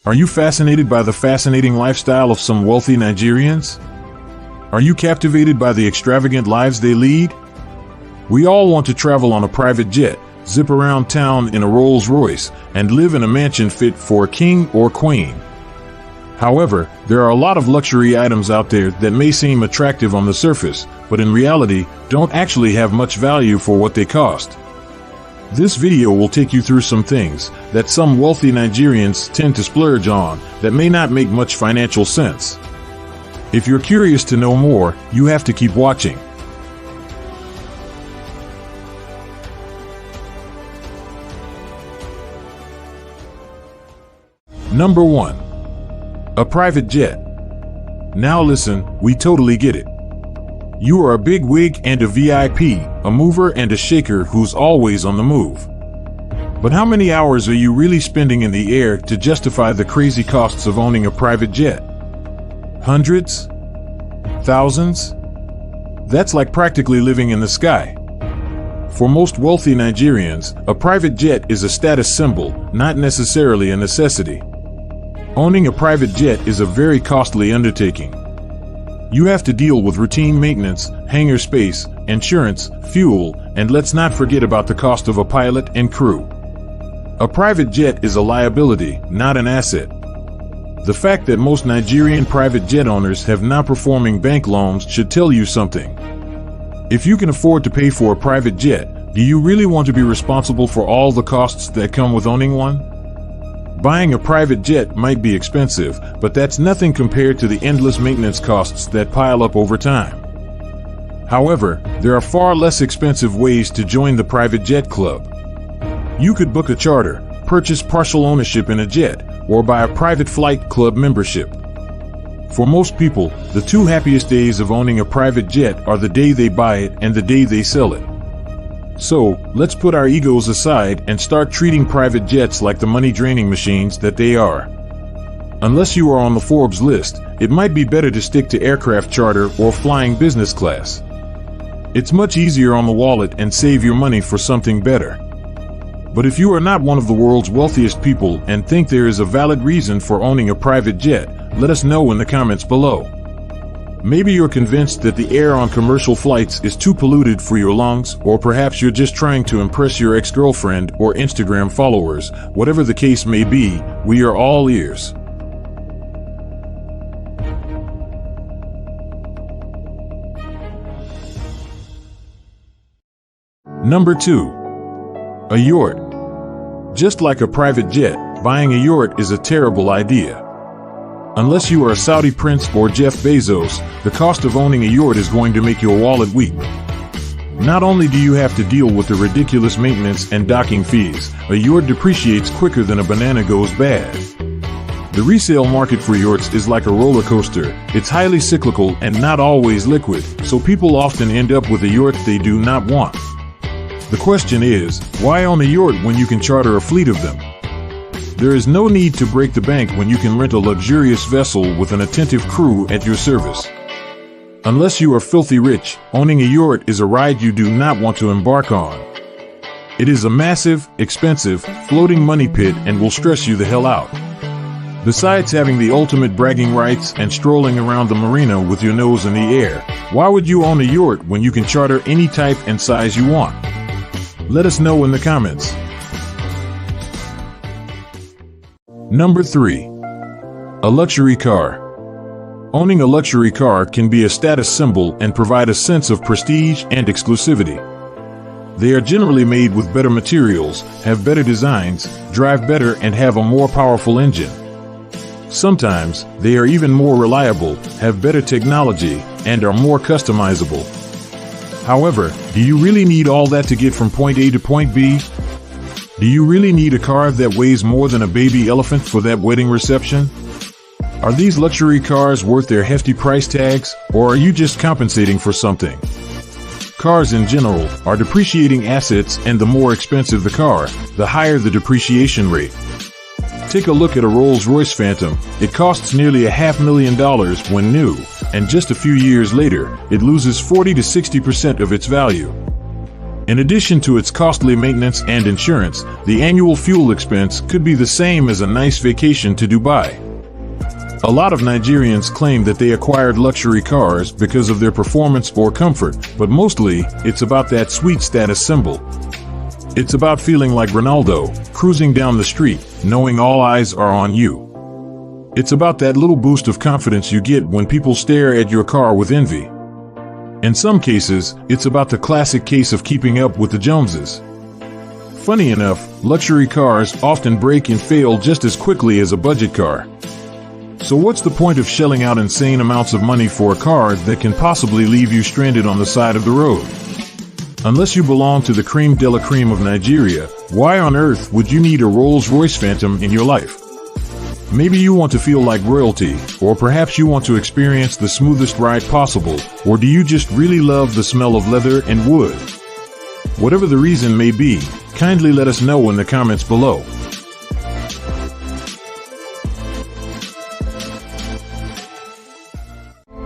Are you fascinated by the fascinating lifestyle of some wealthy Nigerians? Are you captivated by the extravagant lives they lead? We all want to travel on a private jet, zip around town in a Rolls-Royce, and live in a mansion fit for a king or queen. However, there are a lot of luxury items out there that may seem attractive on the surface, but in reality, don't actually have much value for what they cost. This video will take you through some things that some wealthy Nigerians tend to splurge on that may not make much financial sense. If you're curious to know more, you have to keep watching. Number 1. A private jet. Now listen, we totally get it. You are a big wig and a VIP, a mover and a shaker who's always on the move. But how many hours are you really spending in the air to justify the crazy costs of owning a private jet? Hundreds? Thousands? That's like practically living in the sky. For most wealthy Nigerians, a private jet is a status symbol, not necessarily a necessity. Owning a private jet is a very costly undertaking. You have to deal with routine maintenance, hangar space, insurance, fuel, and let's not forget about the cost of a pilot and crew. A private jet is a liability, not an asset. The fact that most Nigerian private jet owners have non-performing bank loans should tell you something. If you can afford to pay for a private jet, do you really want to be responsible for all the costs that come with owning one? Buying a private jet might be expensive, but that's nothing compared to the endless maintenance costs that pile up over time. However, there are far less expensive ways to join the private jet club. You could book a charter, purchase partial ownership in a jet, or buy a private flight club membership. For most people, the two happiest days of owning a private jet are the day they buy it and the day they sell it. So, let's put our egos aside and start treating private jets like the money-draining machines that they are. Unless you are on the Forbes list, it might be better to stick to aircraft charter or flying business class. It's much easier on the wallet and save your money for something better. But if you are not one of the world's wealthiest people and think there is a valid reason for owning a private jet, let us know in the comments below. Maybe you're convinced that the air on commercial flights is too polluted for your lungs, or perhaps you're just trying to impress your ex-girlfriend or Instagram followers. Whatever the case may be, we are all ears. Number 2. A yacht. Just like a private jet, buying a yacht is a terrible idea. Unless you are a Saudi prince or Jeff Bezos, the cost of owning a yacht is going to make your wallet weep. Not only do you have to deal with the ridiculous maintenance and docking fees, a yacht depreciates quicker than a banana goes bad. The resale market for yachts is like a roller coaster. It's highly cyclical and not always liquid, so people often end up with a yacht they do not want. The question is, why own a yacht when you can charter a fleet of them? There is no need to break the bank when you can rent a luxurious vessel with an attentive crew at your service. Unless you are filthy rich, owning a yacht is a ride you do not want to embark on. It is a massive, expensive, floating money pit and will stress you the hell out. Besides having the ultimate bragging rights and strolling around the marina with your nose in the air, why would you own a yacht when you can charter any type and size you want? Let us know in the comments. Number 3. A luxury car. Owning a luxury car can be a status symbol and provide a sense of prestige and exclusivity. They are generally made with better materials, have better designs, drive better, and have a more powerful engine. Sometimes, they are even more reliable, have better technology, and are more customizable. However, do you really need all that to get from point A to point B? Do you really need a car that weighs more than a baby elephant for that wedding reception? Are these luxury cars worth their hefty price tags, or are you just compensating for something? Cars in general are depreciating assets, and the more expensive the car, the higher the depreciation rate. Take a look at a Rolls-Royce Phantom. It costs nearly $500,000 when new, and just a few years later, it loses 40 to 60% of its value. In addition to its costly maintenance and insurance, the annual fuel expense could be the same as a nice vacation to Dubai. A lot of Nigerians claim that they acquired luxury cars because of their performance or comfort, but mostly, it's about that sweet status symbol. It's about feeling like Ronaldo, cruising down the street, knowing all eyes are on you. It's about that little boost of confidence you get when people stare at your car with envy. In some cases, it's about the classic case of keeping up with the Joneses. Funny enough, luxury cars often break and fail just as quickly as a budget car. So what's the point of shelling out insane amounts of money for a car that can possibly leave you stranded on the side of the road? Unless you belong to the creme de la creme of Nigeria, why on earth would you need a Rolls-Royce Phantom in your life? Maybe you want to feel like royalty, or perhaps you want to experience the smoothest ride possible, or do you just really love the smell of leather and wood? Whatever the reason may be, kindly let us know in the comments below.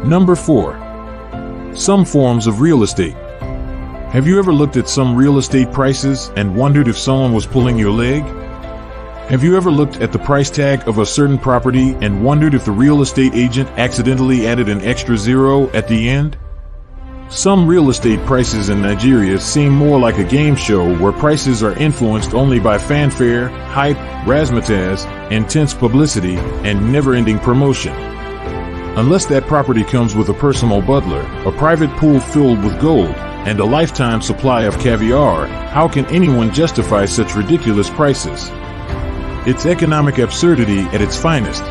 Number 4. Some forms of real estate. Have you ever looked at some real estate prices and wondered if someone was pulling your leg? Have you ever looked at the price tag of a certain property and wondered if the real estate agent accidentally added an extra zero at the end? Some real estate prices in Nigeria seem more like a game show where prices are influenced only by fanfare, hype, razzmatazz, intense publicity, and never-ending promotion. Unless that property comes with a personal butler, a private pool filled with gold, and a lifetime supply of caviar, how can anyone justify such ridiculous prices? It's economic absurdity at its finest.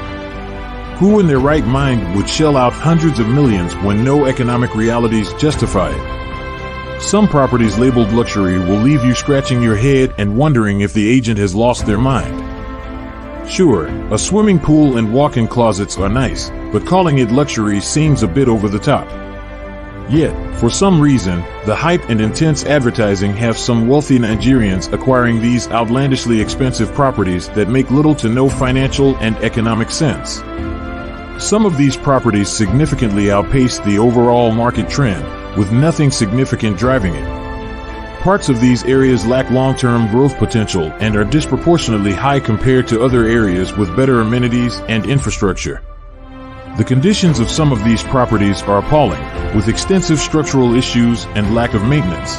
Who in their right mind would shell out hundreds of millions when no economic realities justify it? Some properties labeled luxury will leave you scratching your head and wondering if the agent has lost their mind. Sure, a swimming pool and walk-in closets are nice, but calling it luxury seems a bit over the top. Yet, for some reason, the hype and intense advertising have some wealthy Nigerians acquiring these outlandishly expensive properties that make little to no financial and economic sense. Some of these properties significantly outpace the overall market trend, with nothing significant driving it. Parts of these areas lack long-term growth potential and are disproportionately high compared to other areas with better amenities and infrastructure. The conditions of some of these properties are appalling, with extensive structural issues and lack of maintenance.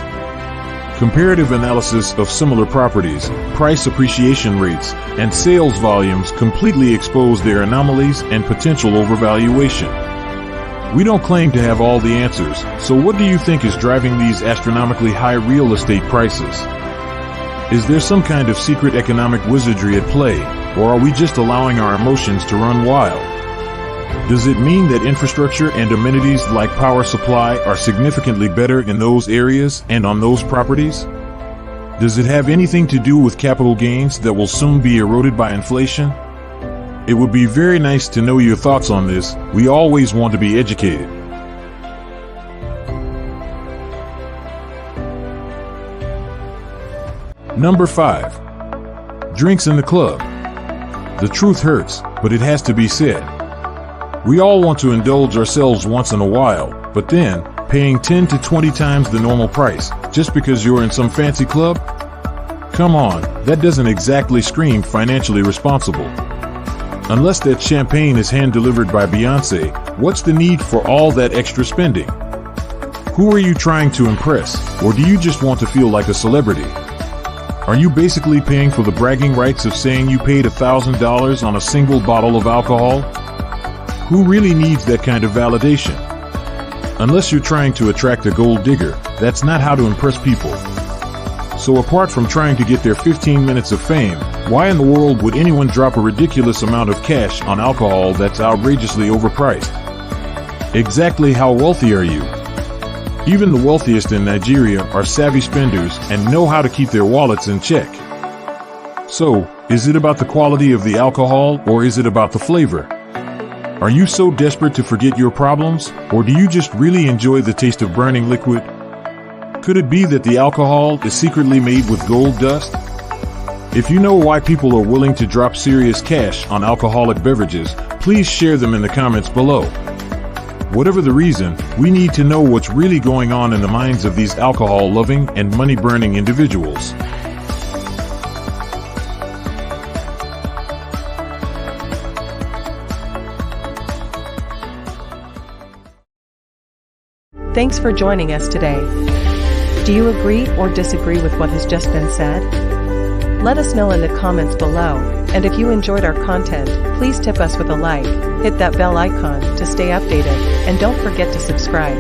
Comparative analysis of similar properties, price appreciation rates, and sales volumes completely expose their anomalies and potential overvaluation. We don't claim to have all the answers, so what do you think is driving these astronomically high real estate prices? Is there some kind of secret economic wizardry at play, or are we just allowing our emotions to run wild? Does it mean that infrastructure and amenities like power supply are significantly better in those areas and on those properties? Does it have anything to do with capital gains that will soon be eroded by inflation? It would be very nice to know your thoughts on this. We always want to be educated. Number 5. Drinks in the club. The truth hurts, but it has to be said. We all want to indulge ourselves once in a while, but then, paying 10 to 20 times the normal price, just because you're in some fancy club? Come on, that doesn't exactly scream financially responsible. Unless that champagne is hand-delivered by Beyonce, what's the need for all that extra spending? Who are you trying to impress, or do you just want to feel like a celebrity? Are you basically paying for the bragging rights of saying you paid $1,000 on a single bottle of alcohol? Who really needs that kind of validation? Unless you're trying to attract a gold digger, that's not how to impress people. So apart from trying to get their 15 minutes of fame, why in the world would anyone drop a ridiculous amount of cash on alcohol that's outrageously overpriced? Exactly how wealthy are you? Even the wealthiest in Nigeria are savvy spenders and know how to keep their wallets in check. So, is it about the quality of the alcohol or is it about the flavor? Are you so desperate to forget your problems, or do you just really enjoy the taste of burning liquid? Could it be that the alcohol is secretly made with gold dust? If you know why people are willing to drop serious cash on alcoholic beverages, please share them in the comments below. Whatever the reason, we need to know what's really going on in the minds of these alcohol-loving and money-burning individuals. Thanks for joining us today. Do you agree or disagree with what has just been said? Let us know in the comments below, and if you enjoyed our content, please tip us with a like, hit that bell icon to stay updated, and don't forget to subscribe.